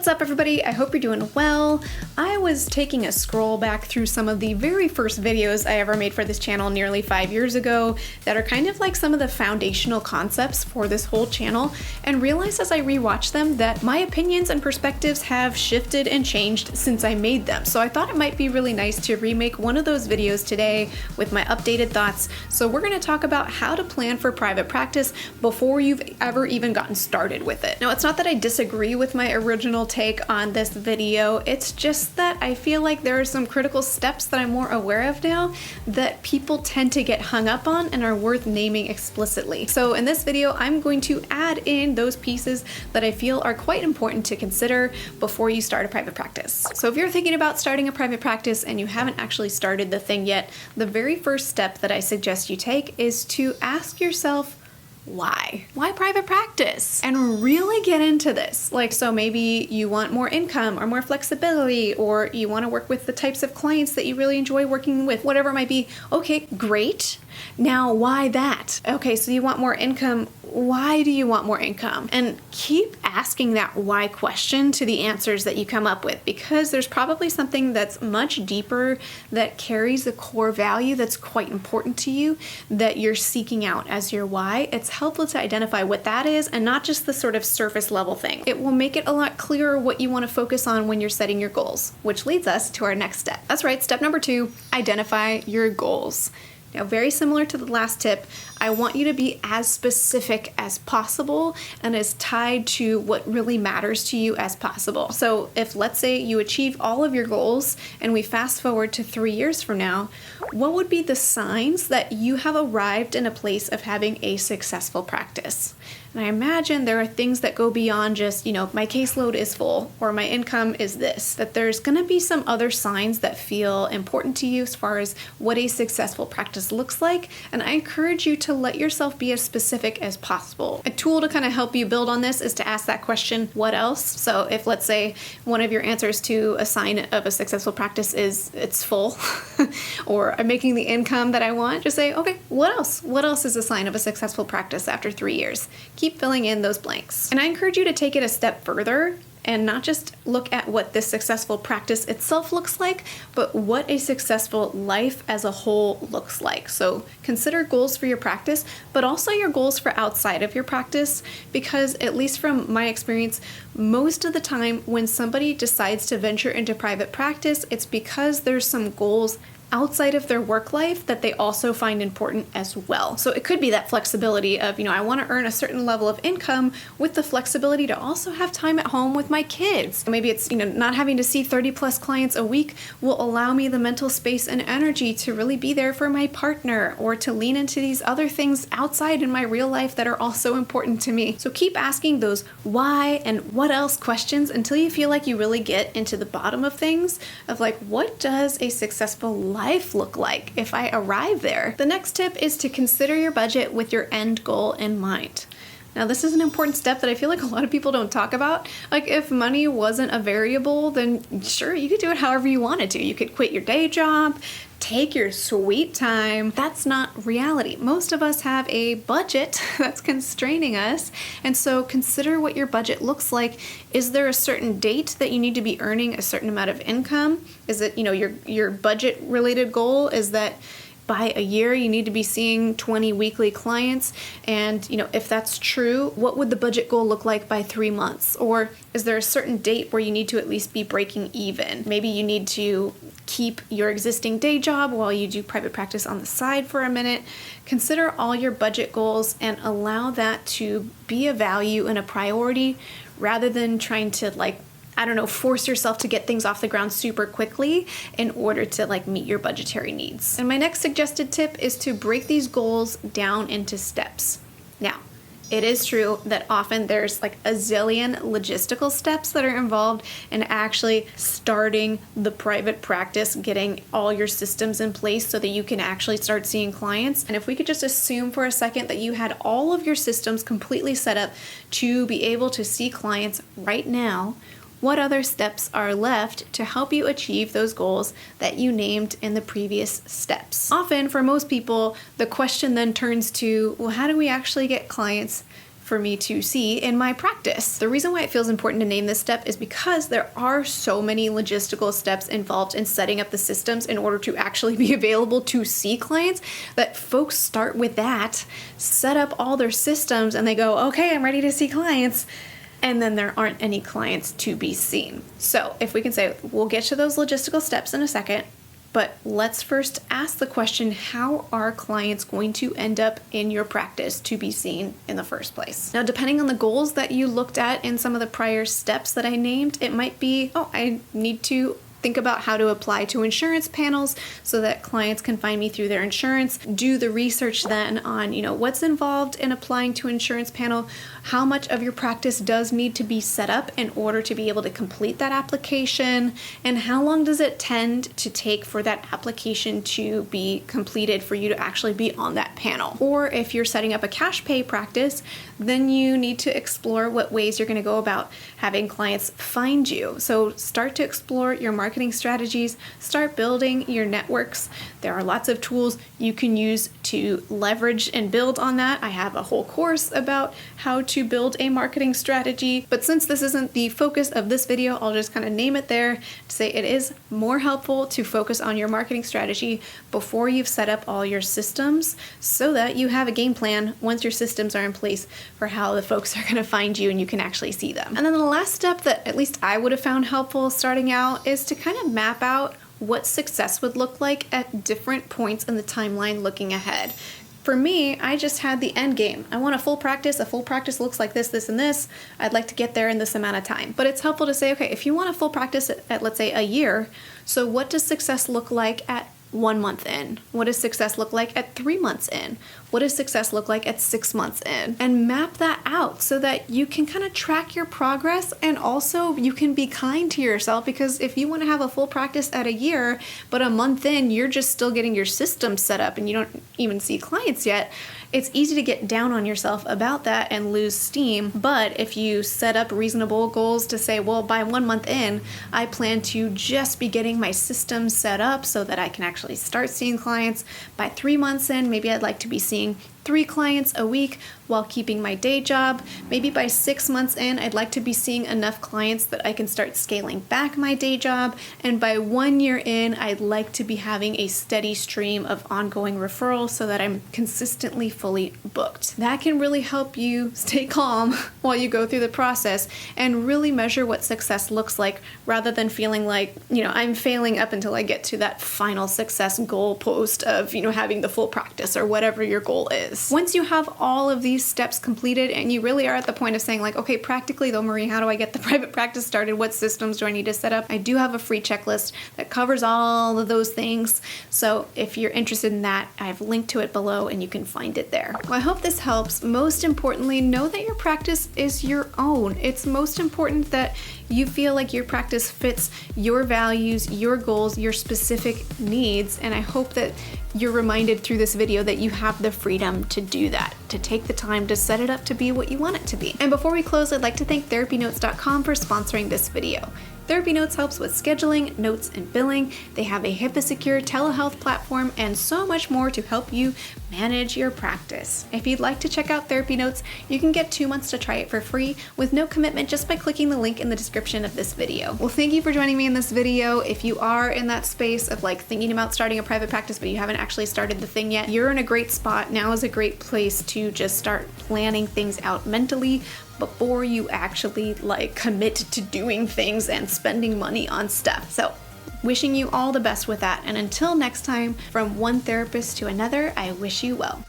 What's up, everybody? I hope you're doing well. I was taking a scroll back through some of the very first videos I ever made for this channel nearly 5 years ago that are kind of like some of the foundational concepts for this whole channel, and realized as I rewatched them that my opinions and perspectives have shifted and changed since I made them. So I thought it might be really nice to remake one of those videos today with my updated thoughts. So we're going to talk about how to plan for private practice before you've ever even gotten started with it. Now, it's not that I disagree with my original take on this video, it's just that I feel like there are some critical steps that I'm more aware of now that people tend to get hung up on and are worth naming explicitly. So in this video, I'm going to add in those pieces that I feel are quite important to consider before you start a private practice. So if you're thinking about starting a private practice and you haven't actually started the thing yet, the very first step that I suggest you take is to ask yourself, why? Why private practice? And really get into this. So maybe you want more income or more flexibility, or you want to work with the types of clients that you really enjoy working with, whatever it might be. Okay, great. Now, why that? Okay, so you want more income. Why do you want more income? And keep asking that why question to the answers that you come up with, because there's probably something that's much deeper that carries a core value that's quite important to you that you're seeking out as your why. It's helpful to identify what that is and not just the sort of surface level thing. It will make it a lot clearer what you want to focus on when you're setting your goals, which leads us to our next step. That's right, step number 2, identify your goals. Now, very similar to the last tip, I want you to be as specific as possible and as tied to what really matters to you as possible. So if, let's say, you achieve all of your goals and we fast forward to 3 years from now, what would be the signs that you have arrived in a place of having a successful practice? And I imagine there are things that go beyond just, my caseload is full or my income is this, that there's going to be some other signs that feel important to you as far as what a successful practice looks like. And I encourage you to let yourself be as specific as possible. A tool to kind of help you build on this is to ask that question, what else? So if, let's say, one of your answers to a sign of a successful practice is it's full or I'm making the income that I want, just say, okay, what else? What else is a sign of a successful practice after 3 years? Keep filling in those blanks. And I encourage you to take it a step further and not just look at what this successful practice itself looks like, but what a successful life as a whole looks like. So consider goals for your practice, but also your goals for outside of your practice, because at least from my experience, most of the time when somebody decides to venture into private practice, it's because there's some goals outside of their work life that they also find important as well. So it could be that flexibility of, I want to earn a certain level of income with the flexibility to also have time at home with my kids. Maybe it's, not having to see 30 plus clients a week will allow me the mental space and energy to really be there for my partner or to lean into these other things outside in my real life that are also important to me. So keep asking those why and what else questions until you feel like you really get into the bottom of things of what does a successful life look like if I arrive there? The next tip is to consider your budget with your end goal in mind. Now, this is an important step that I feel like a lot of people don't talk about. If money wasn't a variable, then sure, you could do it however you wanted to. You could quit your day job, take your sweet time. That's not reality. Most of us have a budget that's constraining us. And so consider what your budget looks like. Is there a certain date that you need to be earning a certain amount of income? Is it, your budget related goal is that by a year, you need to be seeing 20 weekly clients. And, if that's true, what would the budget goal look like by 3 months? Or is there a certain date where you need to at least be breaking even? Maybe you need to keep your existing day job while you do private practice on the side for a minute. Consider all your budget goals and allow that to be a value and a priority rather than trying to force yourself to get things off the ground super quickly in order to meet your budgetary needs. And my next suggested tip is to break these goals down into steps. Now, it is true that often there's a zillion logistical steps that are involved in actually starting the private practice, getting all your systems in place so that you can actually start seeing clients. And if we could just assume for a second that you had all of your systems completely set up to be able to see clients right now, what other steps are left to help you achieve those goals that you named in the previous steps? Often, for most people, the question then turns to, well, how do we actually get clients for me to see in my practice. The reason why it feels important to name this step is because there are so many logistical steps involved in setting up the systems in order to actually be available to see clients that folks start with that, set up all their systems, and they go, okay, I'm ready to see clients. And then there aren't any clients to be seen. So if we can say, we'll get to those logistical steps in a second, but let's first ask the question, how are clients going to end up in your practice to be seen in the first place? Now, depending on the goals that you looked at in some of the prior steps that I named, it might be, oh, I need to think about how to apply to insurance panels so that clients can find me through their insurance. Do the research then on, what's involved in applying to insurance panel, how much of your practice does need to be set up in order to be able to complete that application, and how long does it tend to take for that application to be completed for you to actually be on that panel. Or if you're setting up a cash pay practice, then you need to explore what ways you're going to go about having clients find you. So start to explore your marketing strategies, start building your networks. There are lots of tools you can use to leverage and build on that. I have a whole course about how to build a marketing strategy, but since this isn't the focus of this video, I'll just kind of name it there to say it is more helpful to focus on your marketing strategy before you've set up all your systems so that you have a game plan once your systems are in place for how the folks are going to find you and you can actually see them. And then the last step that at least I would have found helpful starting out is to kind of map out what success would look like at different points in the timeline looking ahead. For me, I just had the end game. I want a full practice. A full practice looks like this, this, and this. I'd like to get there in this amount of time. But it's helpful to say, okay, if you want a full practice at let's say, a year, so what does success look like at 1 month in? What does success look like at 3 months in? What does success look like at 6 months in? And map that out so that you can kind of track your progress, and also you can be kind to yourself, because if you want to have a full practice at a year, but a month in, you're just still getting your system set up and you don't even see clients yet, it's easy to get down on yourself about that and lose steam. But if you set up reasonable goals to say, well, by 1 month in, I plan to just be getting my system set up so that I can actually start seeing clients. By 3 months in, maybe I'd like to be seeing 3 clients a week while keeping my day job. Maybe by 6 months in, I'd like to be seeing enough clients that I can start scaling back my day job. And by 1 year in, I'd like to be having a steady stream of ongoing referrals so that I'm consistently fully booked. That can really help you stay calm while you go through the process and really measure what success looks like, rather than feeling like, I'm failing up until I get to that final success goal post of, having the full practice or whatever your goal is. Once you have all of these steps completed and you really are at the point of saying like, okay, practically though, Marie, how do I get the private practice started? What systems do I need to set up? I do have a free checklist that covers all of those things. So if you're interested in that, I've linked to it below and you can find it there. Well, I hope this helps. Most importantly, know that your practice is your own. It's most important that you feel like your practice fits your values, your goals, your specific needs. And I hope that you're reminded through this video that you have the freedom to do that, to take the time to set it up to be what you want it to be. And before we close, I'd like to thank TherapyNotes.com for sponsoring this video. TherapyNotes helps with scheduling, notes, and billing. They have a HIPAA-secure telehealth platform and so much more to help you manage your practice. If you'd like to check out TherapyNotes, you can get 2 months to try it for free with no commitment just by clicking the link in the description of this video. Well, thank you for joining me in this video. If you are in that space of like thinking about starting a private practice, but you haven't actually started the thing yet, you're in a great spot. Now is a great place to just start planning things out mentally before you actually commit to doing things and spending money on stuff. So wishing you all the best with that. And until next time, from one therapist to another, I wish you well.